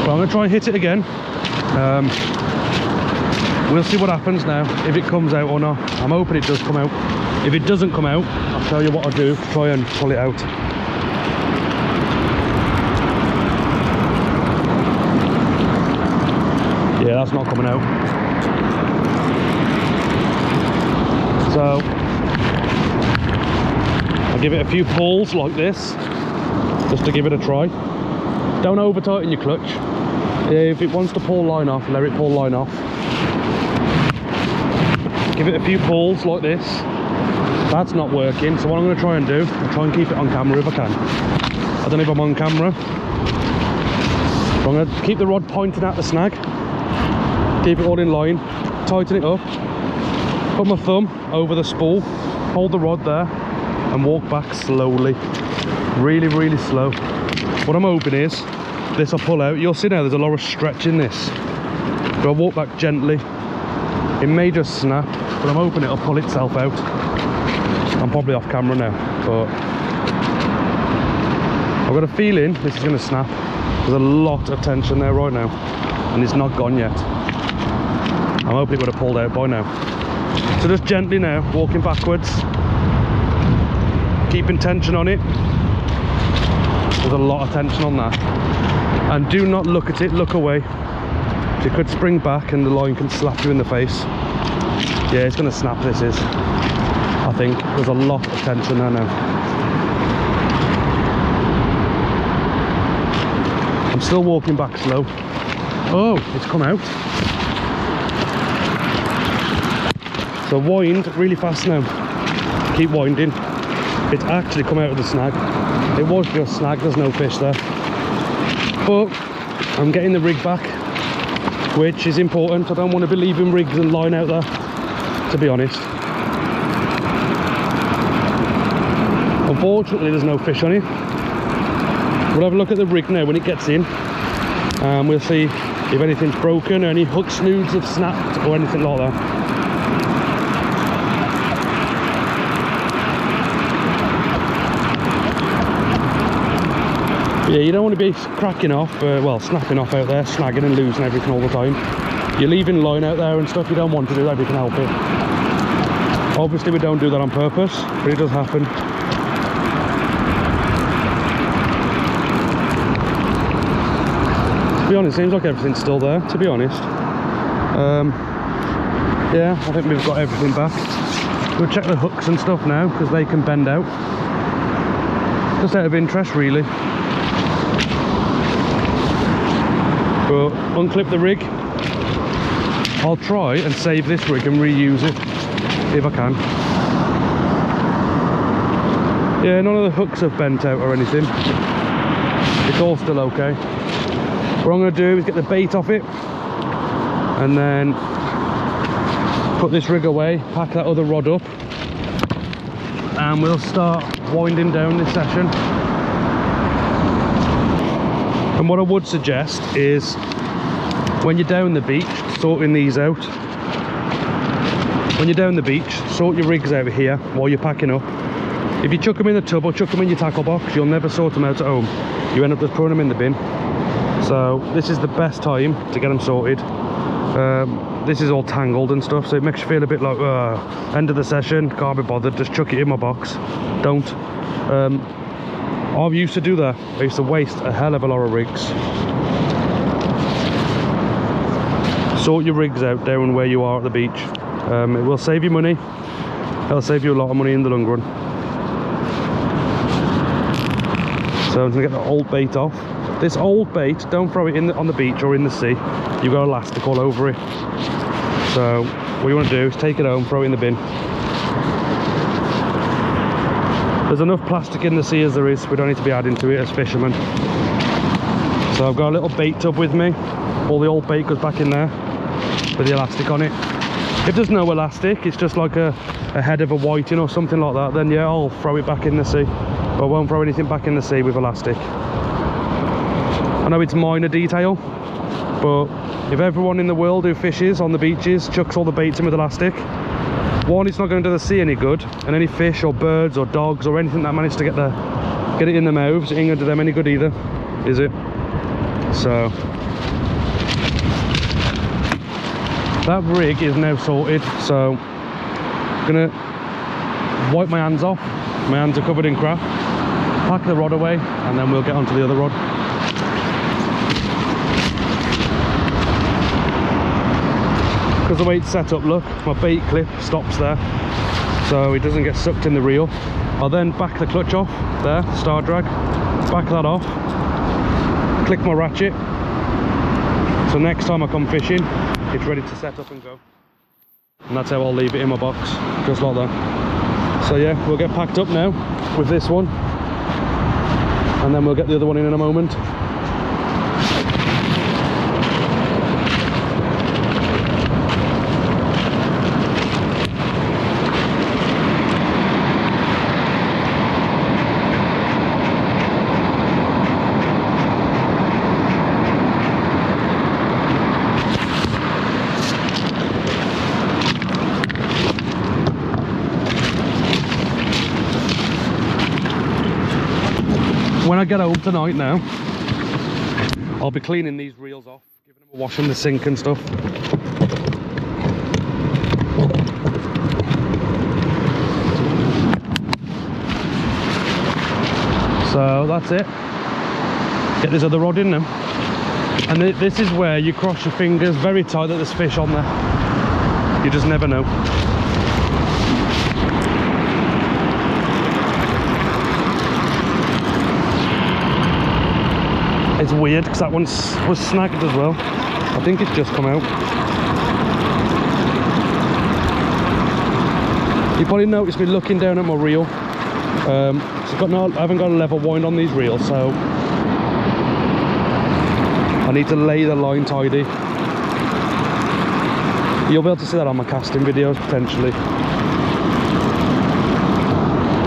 But I'm going to try and hit it again. We'll see what happens now, if it comes out or not. I'm hoping it does come out. If it doesn't come out, I'll tell you what I'll do to try and pull it out. Yeah, that's not coming out. So I'll give it a few pulls like this, just to give it a try. Don't over tighten your clutch. If it wants to pull line off, let it pull line off. Give it a few pulls like this. That's not working, so what I'm going to try and do, I'll try and keep it on camera if I can. I don't know if I'm on camera. So I'm going to keep the rod pointing at the snag, keep it all in line, tighten it up, put my thumb over the spool, hold the rod there and walk back slowly, really slow. What I'm hoping is this will pull out. You'll see now there's a lot of stretch in this, but I'll walk back gently. It may just snap, but I'm hoping it'll pull itself out. I'm probably off camera now, but I've got a feeling this is going to snap. There's a lot of tension there right now, and it's not gone yet. I'm hoping it would have pulled out by now. So just gently now, walking backwards, keeping tension on it. There's a lot of tension on that. And do not look at it, look away. It could spring back and the line can slap you in the face. Yeah, it's going to snap, this is. I think there's a lot of tension there now. I'm still walking back slow. Oh, it's come out. So wind really fast now. Keep winding. It's actually come out of the snag. It was just snag, there's no fish there. But I'm getting the rig back, which is important. I don't want to be leaving rigs and line out there, to be honest. Unfortunately, there's no fish on it. We'll have a look at the rig now when it gets in, and we'll see if anything's broken or any hook snoods have snapped or anything like that. Yeah, you don't want to be cracking off, well, snapping off out there, snagging and losing everything all the time. You're leaving line out there and stuff, you don't want to do that if you can help it. Obviously we don't do that on purpose, but it does happen. To be honest, it seems like everything's still there, to be honest. Yeah, I think we've got everything back. We'll check the hooks and stuff now, because they can bend out. Just out of interest, really. But unclip the rig. I'll try and save this rig and reuse it if I can. Yeah, none of the hooks have bent out or anything. It's all still okay. What I'm going to do is get the bait off it and then put this rig away, pack that other rod up, and we'll start winding down this session. And what I would suggest is, when you're down the beach, sorting these out. When you're down the beach, sort your rigs out here while you're packing up. If you chuck them in the tub or chuck them in your tackle box, you'll never sort them out at home. You end up just throwing them in the bin. So this is the best time to get them sorted. This is all tangled and stuff, so it makes you feel a bit like end of the session, can't be bothered, just chuck it in my box. Don't. I used to do that. I used to waste a hell of a lot of rigs. Sort your rigs out down where you are at the beach. It will save you money. It'll save you a lot of money in the long run. So I'm going to get the old bait off. This old bait, don't throw it in on the beach or in the sea. You've got elastic all over it. So what you want to do is take it home, throw it in the bin. There's enough plastic in the sea as there is. We don't need to be adding to it as fishermen. So I've got a little bait tub with me. All the old bait goes back in there with the elastic on it. If there's no elastic, it's just like a head of a whiting or something like that, then yeah, I'll throw it back in the sea. But I won't throw anything back in the sea with elastic. I know it's minor detail, but if everyone in the world who fishes on the beaches chucks all the baits in with elastic, one, it's not going to do the sea any good, and any fish or birds or dogs or anything that managed to get it in their mouths, it ain't going to do them any good either, is it? So that rig is now sorted, so I'm going to wipe my hands off. My hands are covered in crap. Pack the rod away, and then we'll get onto the other rod. Because the way it's set up, look, my bait clip stops there, so it doesn't get sucked in the reel. I'll then back the clutch off there, star drag, back that off, click my ratchet, so next time I come fishing, it's ready to set up and go. And that's how I'll leave it in my box, just like that. So yeah, we'll get packed up now with this one, and then we'll get the other one in a moment. When I get home tonight now, I'll be cleaning these reels off, giving them a wash in the sink and stuff. So that's it. Get this other rod in now. And this is where you cross your fingers very tight that there's fish on there. You just never know. It's weird because that one was snagged as well. I think it's just come out. You probably noticed me looking down at my reel. So I haven't got a level wind on these reels, so I need to lay the line tidy. You'll be able to see that on my casting videos potentially.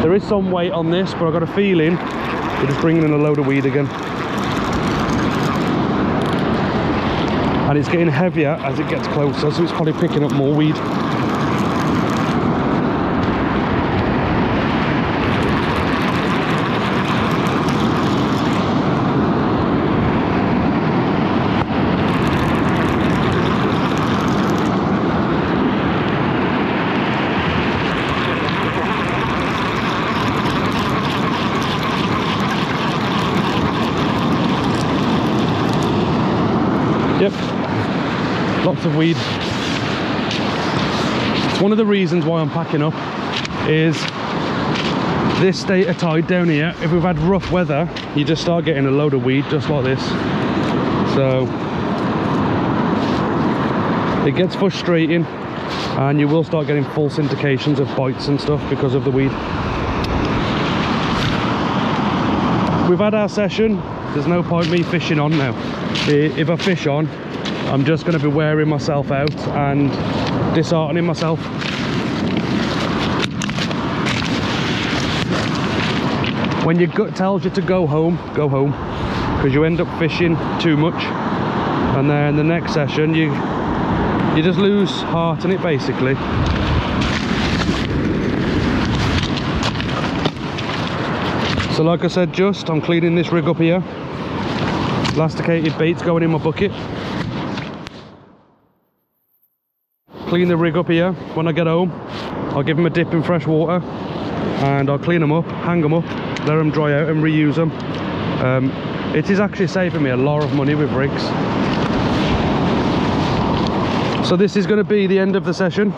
There is some weight on this, but I've got a feeling we're just bringing in a load of weed again. And it's getting heavier as it gets closer, so it's probably picking up more weed. Yep. Lots of weed. It's one of the reasons why I'm packing up, is this state of tide down here, if we've had rough weather, you just start getting a load of weed just like this. So it gets frustrating, and you will start getting false indications of bites and stuff because of the weed. We've had our session. There's no point me fishing on now. If I fish on, I'm just going to be wearing myself out and disheartening myself. When your gut tells you to go home, because you end up fishing too much, and then the next session you just lose heart in it basically. So like I said, I'm cleaning this rig up here. Elasticated bait's going in my bucket. Clean the rig up here. When I get home, I'll give them a dip in fresh water, and I'll clean them up, hang them up, let them dry out and reuse them. It is actually saving me a lot of money with rigs. So this is going to be the end of the session,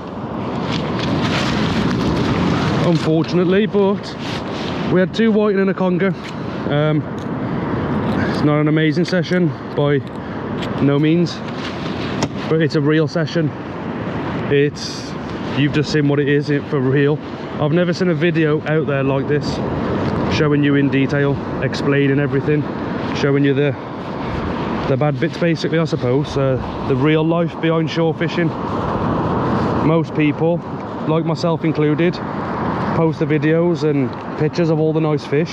unfortunately, but we had 2 whiting and a conger. It's not an amazing session by no means, but it's a real session. You've just seen what it is for real. I've never seen a video out there like this, showing you in detail, explaining everything, showing you the bad bits basically, I suppose, the real life behind shore fishing. Most people, like myself included, post the videos and pictures of all the nice fish,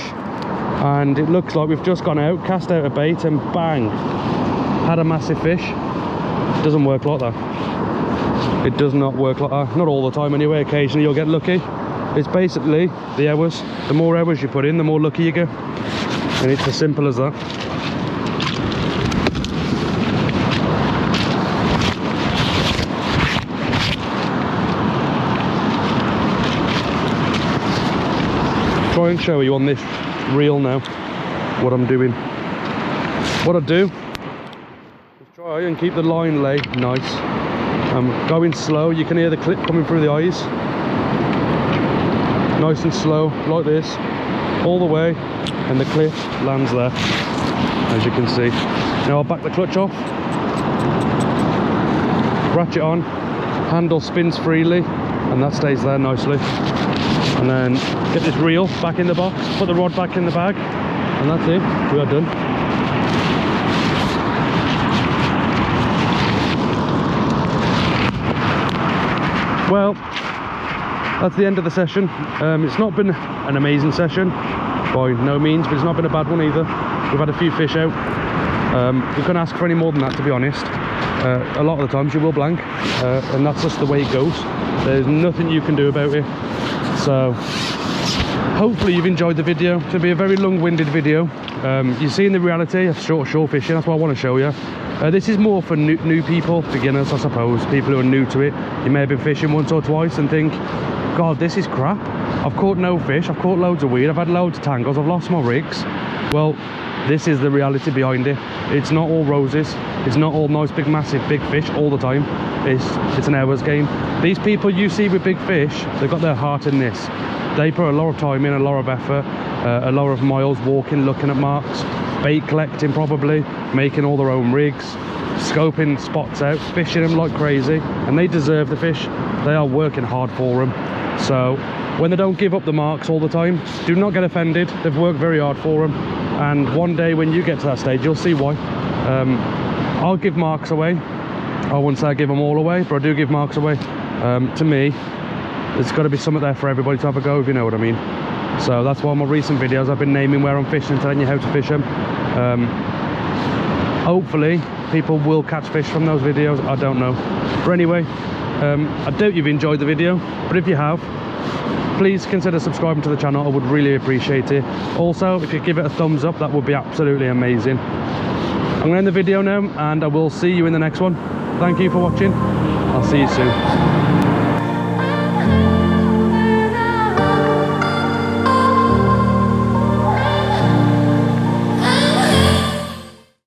and it looks like we've just gone out, cast out a bait, and bang, had a massive fish. It doesn't work like that. It does not work like that. Not all the time anyway. Occasionally you'll get lucky. It's basically the hours. The more hours you put in, the more lucky you get, and it's as simple as that. Try and show you on this reel now what I'm doing. What I do is try and keep the line lay nice. I'm going slow. You can hear the clip coming through the eyes. Nice and slow, like this, all the way, and the clip lands there, as you can see. Now I'll back the clutch off, ratchet on, handle spins freely, and that stays there nicely. And then get this reel back in the box, put the rod back in the bag, and that's it. We are done. Well, that's the end of the session. It's not been an amazing session by no means, but it's not been a bad one either. We've had a few fish out. We couldn't ask for any more than that, to be honest. A lot of the times you will blank, and that's just the way it goes. There's nothing you can do about it. So hopefully you've enjoyed the video. It's going to be a very long-winded video. You're seeing the reality of shore fishing. That's what I want to show you. This is more for new people, beginners I suppose, people who are new to it. You may have been fishing once or twice and think, God, this is crap. I've caught no fish, I've caught loads of weed, I've had loads of tangles, I've lost my rigs. Well, this is the reality behind it. It's not all roses. It's not all nice big massive big fish all the time. It's an hours game. These people you see with big fish, they've got their heart in this. They put a lot of time in, a lot of effort, a lot of miles walking, looking at marks, bait collecting probably, making all their own rigs, scoping spots out, fishing them like crazy, and they deserve the fish. They are working hard for them. So when they don't give up the marks all the time, do not get offended. They've worked very hard for them, and one day when you get to that stage, you'll see why. I'll give marks away. I wouldn't say I give them all away, but I do give marks away. To me, there's got to be something there for everybody to have a go, if you know what I mean. So that's why my recent videos I've been naming where I'm fishing, telling you how to fish them. Hopefully people will catch fish from those videos, I don't know. But anyway, I doubt you've enjoyed the video, but if you have, please consider subscribing to the channel. I would really appreciate it. Also, if you give it a thumbs up, that would be absolutely amazing. I'm going to end the video now, and I will see you in the next one. Thank you for watching. I'll see you soon.